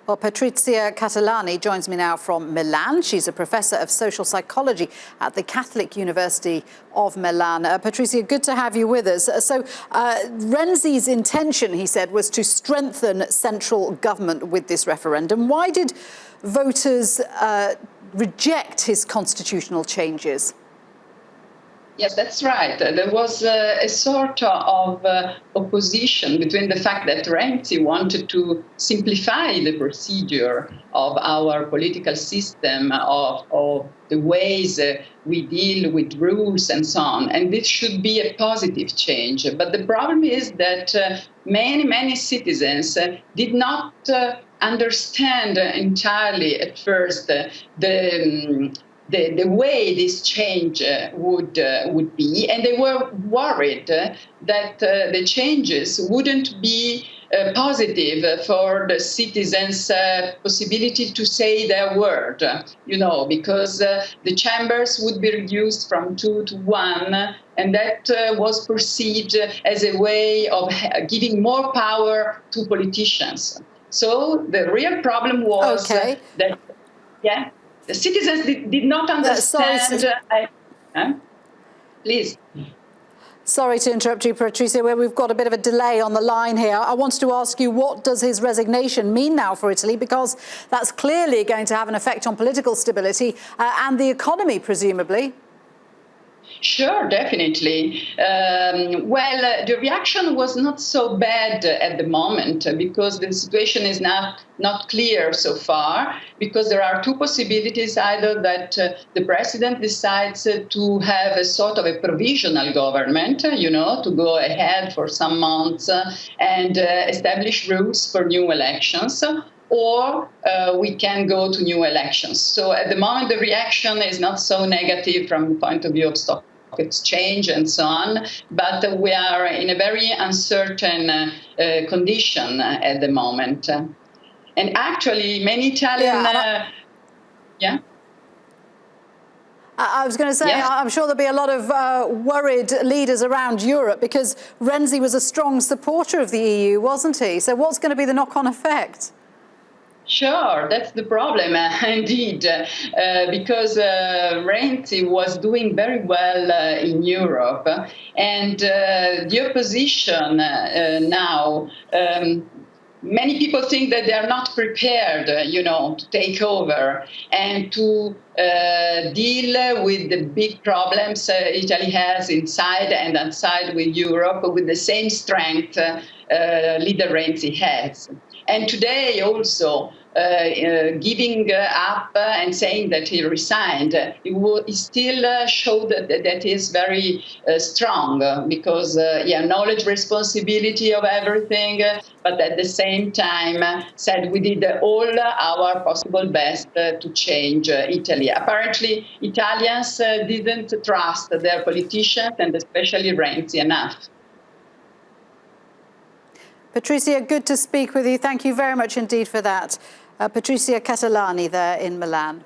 Well, Patrizia Catellani joins me now from Milan. She's a professor of social psychology at the Catholic University of Milan. Patrizia, good to have you with us. Renzi's intention, he said, was to strengthen central government with this referendum. Why did voters reject his constitutional changes? Yes, that's right. There was a sort of opposition between the fact that Renzi wanted to simplify the procedure of our political system, of the ways we deal with rules and so on. And this should be a positive change. But the problem is that many citizens did not understand entirely at first the way this change would be, and they were worried that the changes wouldn't be positive for the citizens' possibility to say their word, because the chambers would be reduced from 2 to 1, and that was perceived as a way of giving more power to politicians. So the real problem was that, the citizens did not understand. Please. Sorry to interrupt you, Patrizia, where we've got a bit of a delay on the line here. I wanted to ask you, what does his resignation mean now for Italy? Because that's clearly going to have an effect on political stability and the economy, presumably. Sure, definitely. The reaction was not so bad at the moment because the situation is not clear so far, because there are two possibilities: either that the president decides to have a sort of a provisional government, to go ahead for some months and establish rules for new elections, or we can go to new elections. So at the moment, the reaction is not so negative from the point of view of stock exchange and so on, but we are in a very uncertain condition at the moment. And actually, many Italian... I was going to say, I'm sure there'll be a lot of worried leaders around Europe, because Renzi was a strong supporter of the EU, wasn't he? So what's going to be the knock-on effect? Sure, that's the problem, indeed, because Renzi was doing very well in Europe, and the opposition now, many people think that they are not prepared, to take over and to deal with the big problems Italy has inside and outside with Europe with the same strength leader Renzi has. And today also, giving up and saying that he resigned, he still showed that he is very strong, because, knowledge, responsibility of everything, but at the same time said we did all our possible best to change Italy. Apparently, Italians didn't trust their politicians, and especially Renzi, enough. Patrizia, good to speak with you. Thank you very much indeed for that. Patrizia Catellani there in Milan.